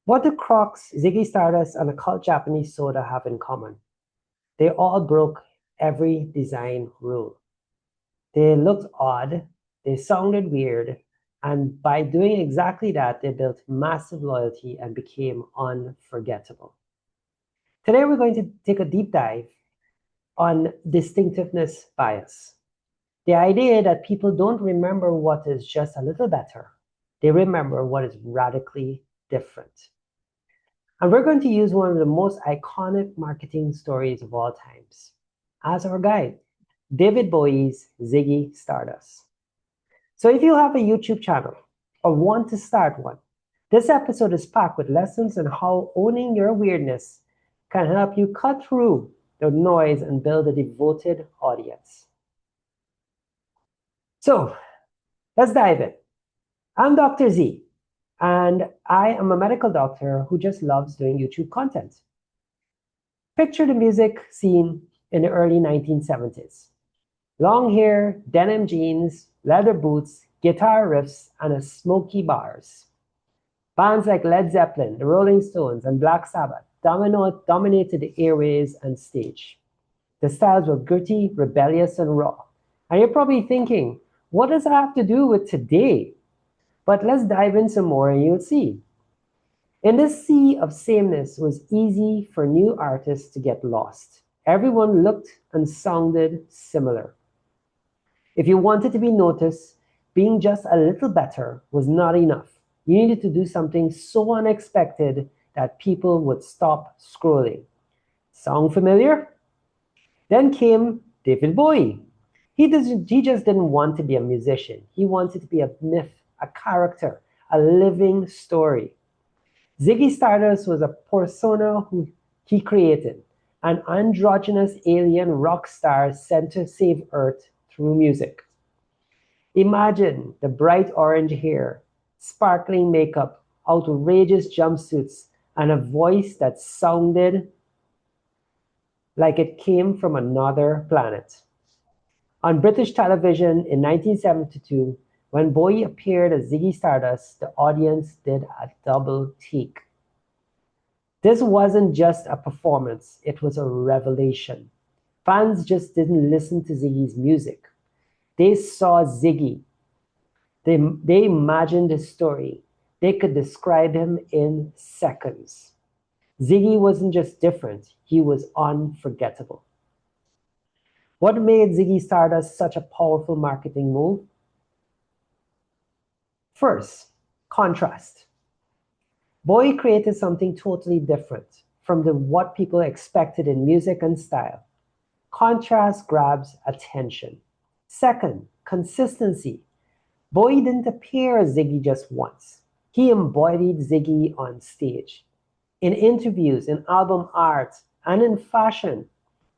What do Crocs, Ziggy Stardust, and a cult Japanese soda have in common? They all broke every design rule. They looked odd, they sounded weird, and by doing exactly that, they built massive loyalty and became unforgettable. Today, we're going to take a deep dive on distinctiveness bias. The idea that people don't remember what is just a little better, they remember what is radically different. And we're going to use one of the most iconic marketing stories of all times as our guide, David Bowie's Ziggy Stardust. So if you have a YouTube channel or want to start one, this episode is packed with lessons on how owning your weirdness can help you cut through the noise and build a devoted audience. So let's dive in. I'm Dr. Z, and I am a medical doctor who just loves doing YouTube content. Picture the music scene in the early 1970s. Long hair, denim jeans, leather boots, guitar riffs, and a smoky bars. Bands like Led Zeppelin, the Rolling Stones, and Black Sabbath dominated the airways and stage. The styles were gritty, rebellious, and raw. And you're probably thinking, what does that have to do with today? But let's dive in some more and you'll see. In this sea of sameness, it was easy for new artists to get lost. Everyone looked and sounded similar. If you wanted to be noticed, being just a little better was not enough. You needed to do something so unexpected that people would stop scrolling. Sound familiar? Then came David Bowie. He just didn't want to be a musician. He wanted to be a myth, a character, a living story. Ziggy Stardust was a persona who he created, an androgynous alien rock star sent to save Earth through music. Imagine the bright orange hair, sparkling makeup, outrageous jumpsuits, and a voice that sounded like it came from another planet. On British television in 1972, when Bowie appeared as Ziggy Stardust, the audience did a double take. This wasn't just a performance, it was a revelation. Fans just didn't listen to Ziggy's music. They saw Ziggy. They imagined his story. They could describe him in seconds. Ziggy wasn't just different, he was unforgettable. What made Ziggy Stardust such a powerful marketing move? First, contrast. Bowie created something totally different from what people expected in music and style. Contrast grabs attention. Second, consistency. Bowie didn't appear as Ziggy just once. He embodied Ziggy on stage. In interviews, in album art, and in fashion,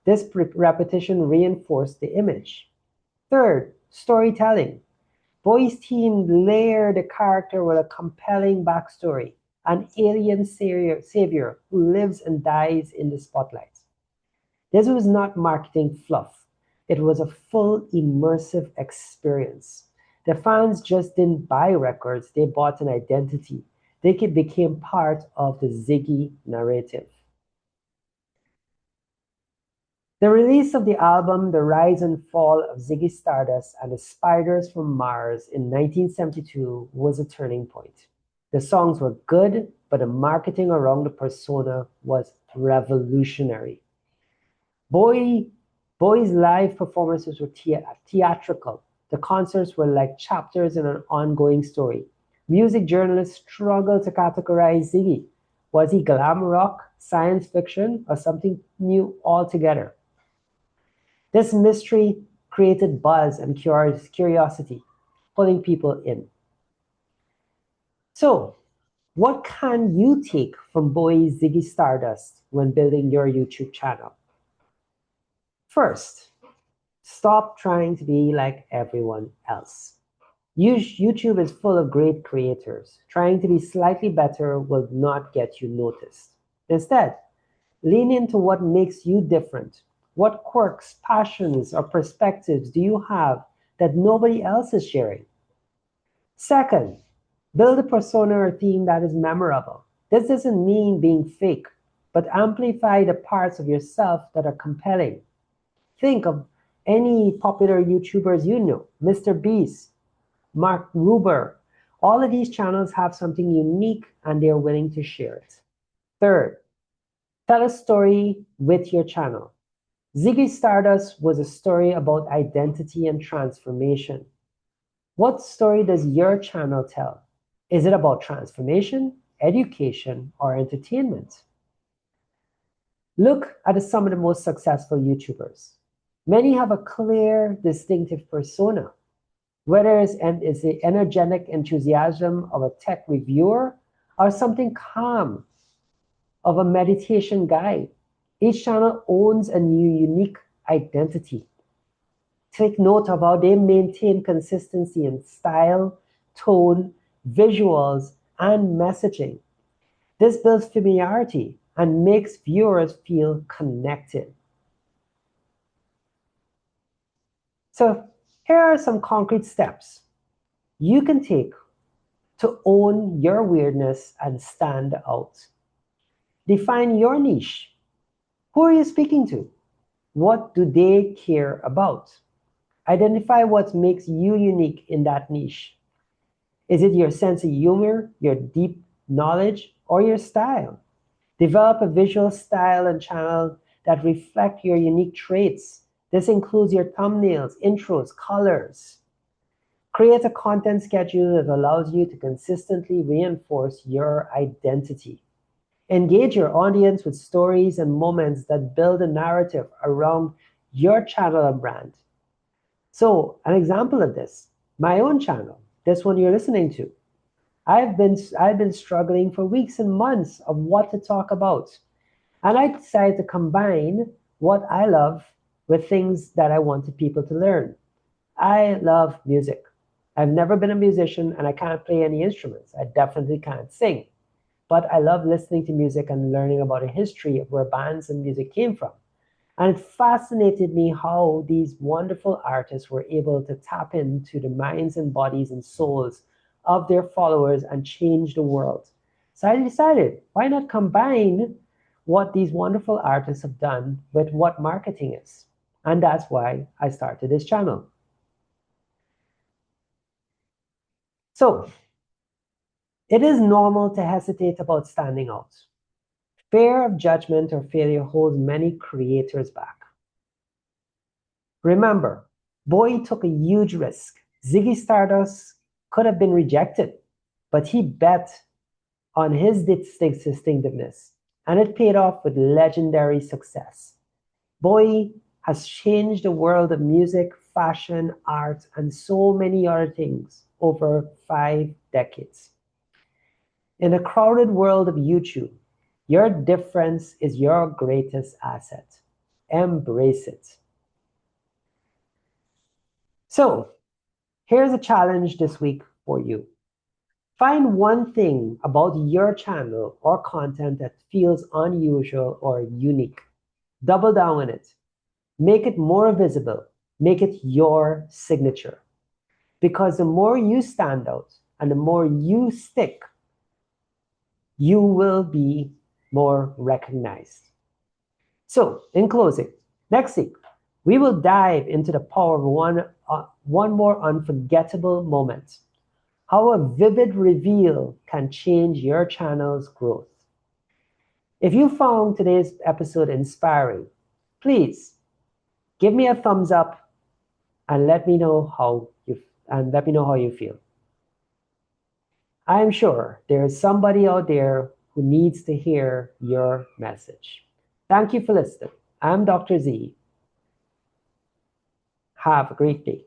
this repetition reinforced the image. Third, storytelling. Bowie's team layered the character with a compelling backstory, an alien savior who lives and dies in the spotlight. This was not marketing fluff. It was a full immersive experience. The fans just didn't buy records, they bought an identity. They became part of the Ziggy narrative. The release of the album The Rise and Fall of Ziggy Stardust and the Spiders from Mars in 1972 was a turning point. The songs were good, but the marketing around the persona was revolutionary. Bowie's live performances were theatrical. The concerts were like chapters in an ongoing story. Music journalists struggled to categorize Ziggy. Was he glam rock, science fiction, or something new altogether? This mystery created buzz and curiosity, pulling people in. So, what can you take from Bowie's Ziggy Stardust when building your YouTube channel? First, stop trying to be like everyone else. YouTube is full of great creators. Trying to be slightly better will not get you noticed. Instead, lean into what makes you different. What quirks, passions, or perspectives do you have that nobody else is sharing? Second, build a persona or theme that is memorable. This doesn't mean being fake, but amplify the parts of yourself that are compelling. Think of any popular YouTubers you know, Mr. Beast, Mark Ruber. All of these channels have something unique and they're willing to share it. Third, tell a story with your channel. Ziggy Stardust was a story about identity and transformation. What story does your channel tell? Is it about transformation, education, or entertainment? Look at some of the most successful YouTubers. Many have a clear, distinctive persona, whether it's the energetic enthusiasm of a tech reviewer or something calm of a meditation guide. Each channel owns a new unique identity. Take note of how they maintain consistency in style, tone, visuals, and messaging. This builds familiarity and makes viewers feel connected. So here are some concrete steps you can take to own your weirdness and stand out. Define your niche. Who are you speaking to? What do they care about? Identify what makes you unique in that niche. Is it your sense of humor, your deep knowledge, or your style? Develop a visual style and channel that reflect your unique traits. This includes your thumbnails, intros, colors. Create a content schedule that allows you to consistently reinforce your identity. Engage your audience with stories and moments that build a narrative around your channel and brand. So, an example of this, my own channel, this one you're listening to. I've been struggling for weeks and months of what to talk about. And I decided to combine what I love with things that I wanted people to learn. I love music. I've never been a musician and I can't play any instruments. I definitely can't sing. But I love listening to music and learning about a history of where bands and music came from. And it fascinated me how these wonderful artists were able to tap into the minds and bodies and souls of their followers and change the world. So I decided, why not combine what these wonderful artists have done with what marketing is? And that's why I started this channel. So it is normal to hesitate about standing out. Fear of judgment or failure holds many creators back. Remember, Bowie took a huge risk. Ziggy Stardust could have been rejected, but he bet on his distinctiveness, and it paid off with legendary success. Bowie has changed the world of music, fashion, art, and so many other things over 5 decades. In a crowded world of YouTube, your difference is your greatest asset. Embrace it. So, here's a challenge this week for you. Find one thing about your channel or content that feels unusual or unique. Double down on it. Make it more visible. Make it your signature. Because the more you stand out and the more you stick, you will be more recognized. So, in closing, next week, we will dive into the power of one more unforgettable moment. How a vivid reveal can change your channel's growth. If you found today's episode inspiring, please give me a thumbs up and let me know how you feel. I am sure there is somebody out there who needs to hear your message. Thank you for listening. I'm Dr. Z. Have a great day.